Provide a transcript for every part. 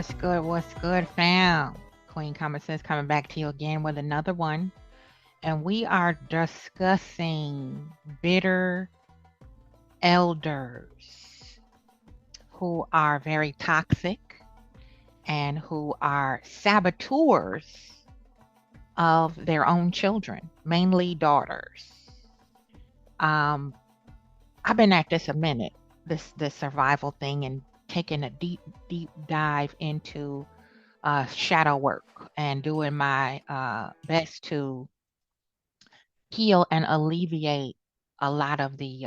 What's good, fam? Queen Common Sense coming back to you again with another one. And we are discussing bitter elders who are very toxic and who are saboteurs of their own children, mainly daughters. Um, I've been at this a minute, this survival thing, and taking a deep dive into shadow work and doing my best to heal and alleviate a lot of the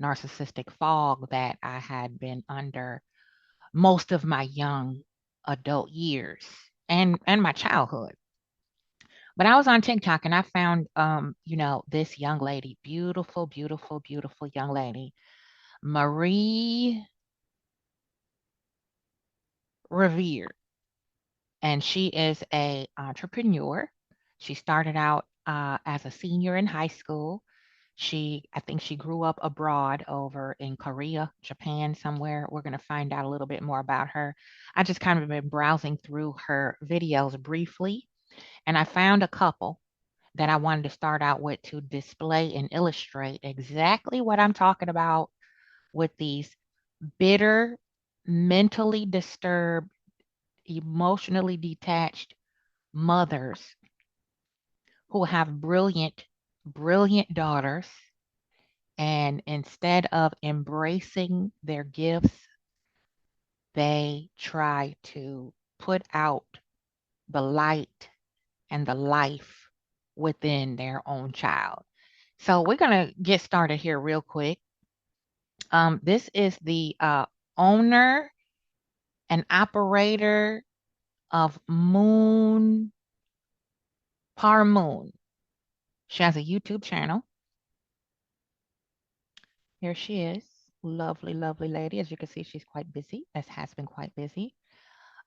narcissistic fog that I had been under most of my young adult years and my childhood. But I was on TikTok and I found this young lady, beautiful young lady, Marie Revere, and she is a entrepreneur. She started out as a senior in high school. I think she grew up abroad over in Korea, Japan, somewhere. We're going to find out a little bit more about her. I just kind of been browsing through her videos briefly, and I found a couple that I wanted to start out with to display and illustrate exactly what I'm talking about with these bitter, mentally disturbed, emotionally detached mothers who have brilliant daughters, and instead of embracing their gifts, they try to put out the light and the life within their own child. So we're going to get started here real quick. This is the owner and operator of Moon. She has a YouTube channel. Here she is. Lovely lady. As you can see, she's quite busy, as has been quite busy.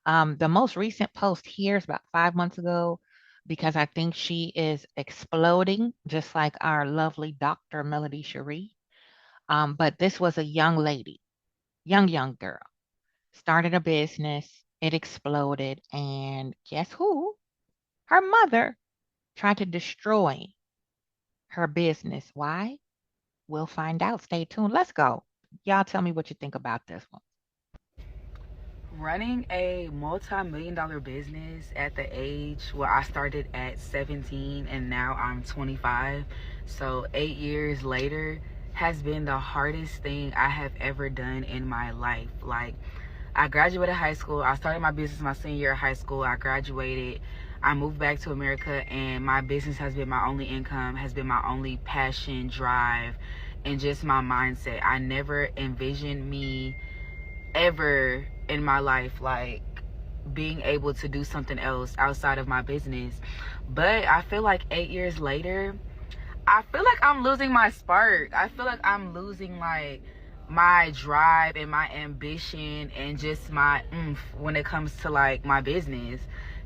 The most recent post here is about 5 months ago because I think she is exploding, just like our lovely Dr. Melody Cherie. But this was a young lady, young girl, started a business, it exploded, and guess who? Her mother tried to destroy her business. Why? We'll find out. Stay tuned. Let's go. Y'all tell me what you think about this one. Running a multi-million dollar business at the age where I started at 17 and now I'm 25, so 8 years later, has been the hardest thing I have ever done in my life. Like, I graduated high school, I started my business my senior year of high school, I graduated, I moved back to America, and my business has been my only income, has been my only passion, drive, and just my mindset. I never envisioned me ever in my life like being able to do something else outside of my business. But I feel like 8 years later, I feel like I'm losing my spark. I feel like I'm losing like my drive and my ambition and just my oomph when it comes to like my business.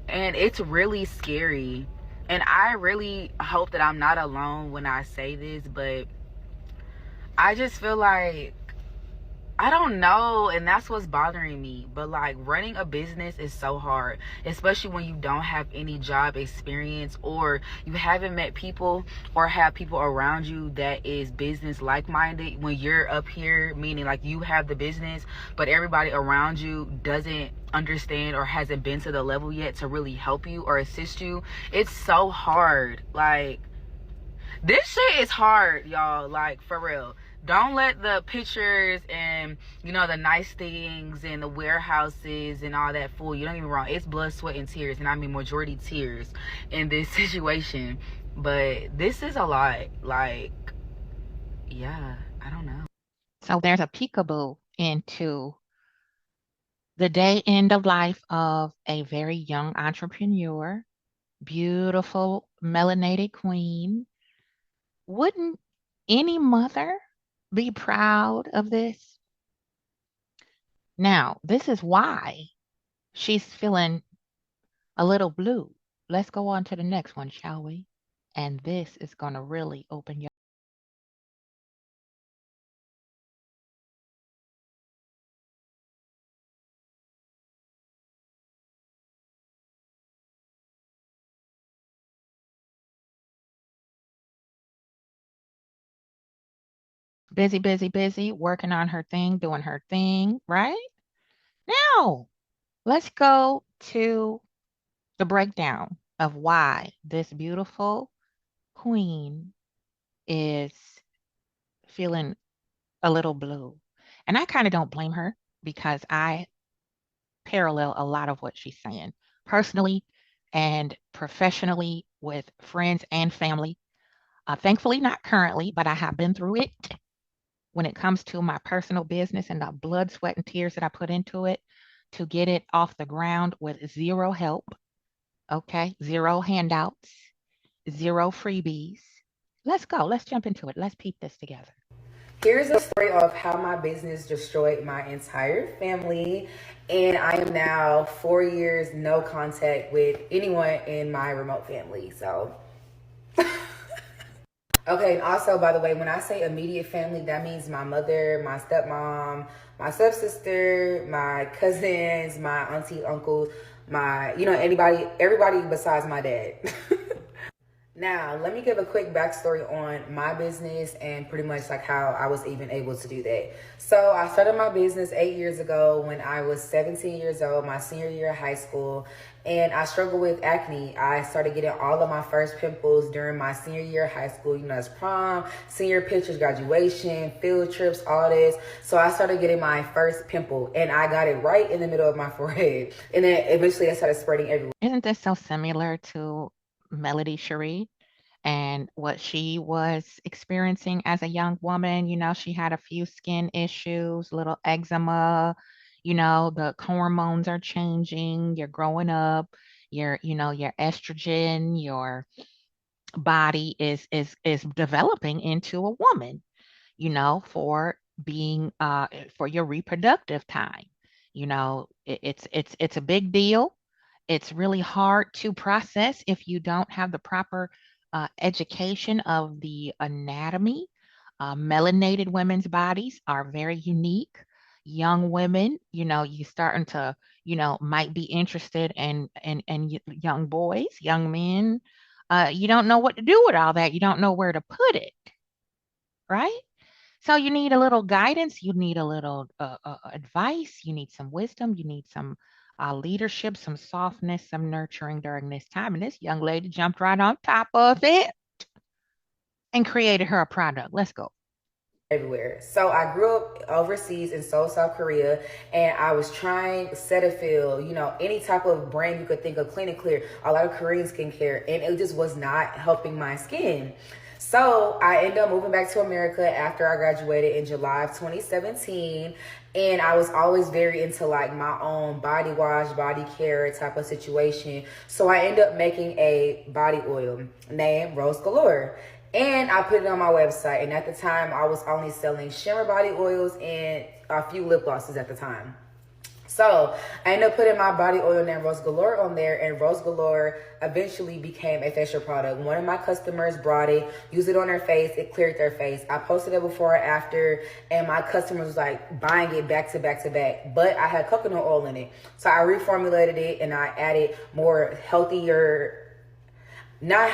And it's really scary. And I really hope that I'm not alone when I say this, but I just feel like I don't know, and that's what's bothering me. But like, running a business is so hard, especially when you don't have any job experience or you haven't met people or have people around you that is business like-minded. When you're up here, meaning like you have the business, but everybody around you doesn't understand or hasn't been to the level yet to really help you or assist you. It's so hard. Like, this shit is hard, y'all. Like, for real. Don't let the pictures and, the nice things and the warehouses and all that fool you. Don't get me wrong. It's blood, sweat, and tears. And I mean majority tears in this situation. But this is a lot. Like, yeah, I don't know. So there's a peekaboo into the day end of life of a very young entrepreneur, beautiful melanated queen. Wouldn't any mother be proud of this? Now, this is why she's feeling a little blue. Let's go on to the next one, shall we? And this is going to really open your Busy, busy, busy, working on her thing, doing her thing, right? Now, let's go to the breakdown of why this beautiful queen is feeling a little blue. And I kind of don't blame her because I parallel a lot of what she's saying personally and professionally with friends and family. Thankfully, not currently, but I have been through it when it comes to my personal business and the blood, sweat, and tears that I put into it to get it off the ground with zero help. Okay. Zero handouts, zero freebies. Let's go. Let's jump into it. Let's peep this together. Here's a story of how my business destroyed my entire family, and I am now 4 years no contact with anyone in my remote family. So, okay, and also, by the way, when I say immediate family, that means my mother, my stepmom, my stepsister, my cousins, my auntie, uncles, my, everybody besides my dad. Now, let me give a quick backstory on my business and pretty much like how I was even able to do that. So, I started my business 8 years ago when I was 17 years old, my senior year of high school, and I struggled with acne. I started getting all of my first pimples during my senior year of high school. It's prom, senior pictures, graduation, field trips, all this. So, I started getting my first pimple, and I got it right in the middle of my forehead. And then eventually, I started spreading everywhere. Isn't this so similar to Melody Cherie and what she was experiencing as a young woman? She had a few skin issues, little eczema. The hormones are changing. You're growing up. Your estrogen, your body is developing into a woman, for being for your reproductive time. It's a big deal. It's really hard to process if you don't have the proper education of the anatomy. Melanated women's bodies are very unique. Young women, you starting to, might be interested in young boys, young men. You don't know what to do with all that. You don't know where to put it, right? So you need a little guidance, you need a little advice, you need some wisdom, you need some leadership, some softness, some nurturing during this time. And this young lady jumped right on top of it and created her a product. Let's go. Everywhere. So I grew up overseas in Seoul, South Korea, and I was trying Cetaphil, any type of brand you could think of, Clean and Clear, a lot of Korean skincare, and it just was not helping my skin. So I ended up moving back to America after I graduated in July of 2017. And I was always very into like my own body wash, body care type of situation. So I ended up making a body oil named Rose Galore. And I put it on my website. And at the time, I was only selling shimmer body oils and a few lip glosses at the time. So I ended up putting my body oil named Rose Galore on there, and Rose Galore eventually became a facial product. One of my customers brought it, used it on their face, it cleared their face. I posted it before or after, and my customers was like buying it back to back to back. But I had coconut oil in it. So I reformulated it and I added more healthier, not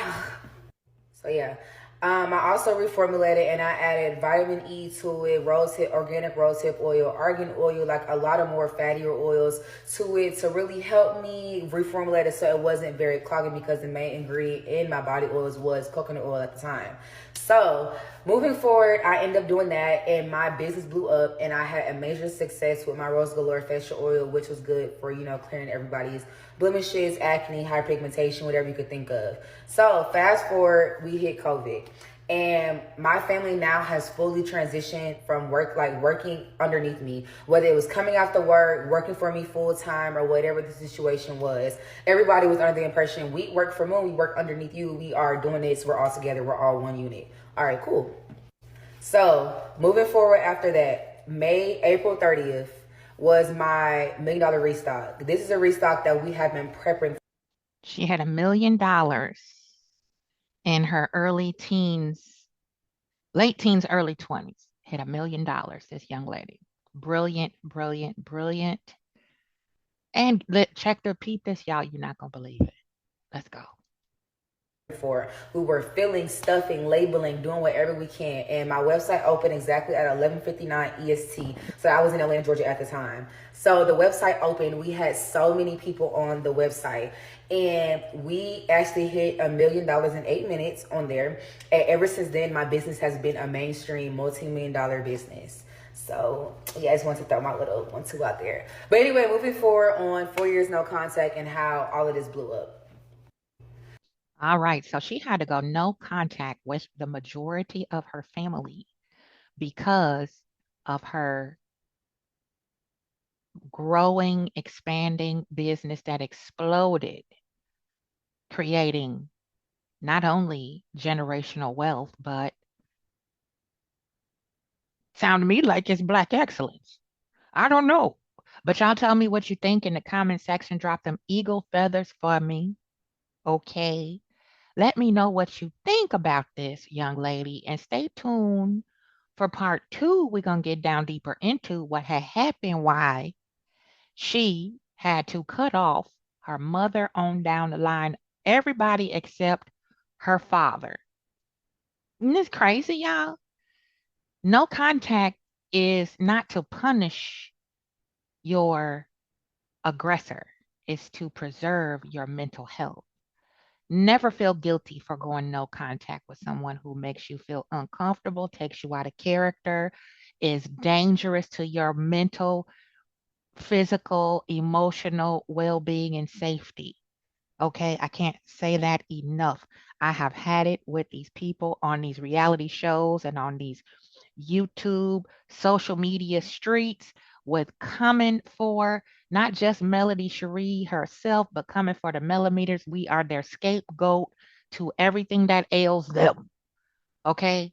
so yeah. I also reformulated and I added vitamin E to it, rosehip, organic rosehip oil, argan oil, like a lot of more fattier oils to it to really help me reformulate it so it wasn't very clogging because the main ingredient in my body oils was coconut oil at the time. So moving forward, I ended up doing that and my business blew up and I had a major success with my Rose Galore facial oil, which was good for, clearing everybody's blemishes, acne, hyperpigmentation, whatever you could think of. So fast forward, we hit COVID. And my family now has fully transitioned from working underneath me, whether it was coming after work, working for me full time, or whatever the situation was. Everybody was under the impression we work for Moon, we work underneath you, we are doing this, we're all together, we're all one unit. All right, cool. So moving forward after that, April 30th was my $1 million restock. This is a restock that we have been prepping. She had $1 million in her early teens, late teens, early 20s. Hit $1 million, this young lady. Brilliant, brilliant, brilliant. And check the peep this, y'all. You're not going to believe it. Let's go. for. We were filling, stuffing, labeling, doing whatever we can. And my website opened exactly at 11:59 EST. So I was in Atlanta, Georgia at the time. So the website opened. We had so many people on the website. And we actually hit $1 million in 8 minutes on there. And ever since then, my business has been a mainstream multi-million-dollar business. So yeah, I just wanted to throw my little 1-2 out there. But anyway, moving forward on 4 years no contact and how all of this blew up. All right. So she had to go no contact with the majority of her family because of her growing, expanding business that exploded, creating not only generational wealth, but sound to me like it's Black excellence. I don't know. But y'all tell me what you think in the comment section. Drop them eagle feathers for me. Okay. Let me know what you think about this, young lady, and stay tuned for part two. We're going to get down deeper into what had happened, why she had to cut off her mother on down the line, everybody except her father. Isn't this crazy, y'all? No contact is not to punish your aggressor, it's to preserve your mental health. Never feel guilty for going no contact with someone who makes you feel uncomfortable, takes you out of character, is dangerous to your mental, physical, emotional well being and safety. Okay, I can't say that enough. I have had it with these people on these reality shows and on these YouTube, social media streets with coming for not just Melody Cherie herself, but coming for the millimeters. We are their scapegoat to everything that ails them. Okay.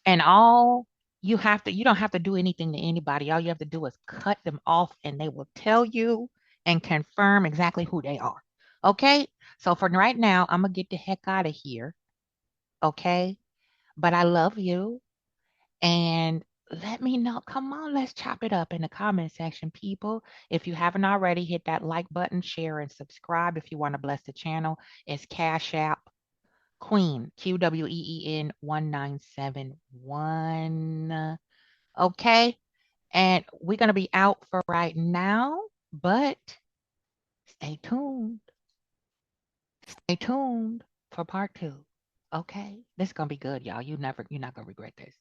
And all you don't have to do anything to anybody. All you have to do is cut them off and they will tell you and confirm exactly who they are. Okay. So for right now, I'm going to get the heck out of here. Okay. But I love you. And let me know. Come on, let's chop it up in the comment section, people. If you haven't already, hit that like button, share, and subscribe if you want to bless the channel. It's Cash App Queen, QWEEN 1971. Okay. And we're going to be out for right now, but stay tuned. Stay tuned for part two. Okay. This is going to be good, y'all. You're not going to regret this.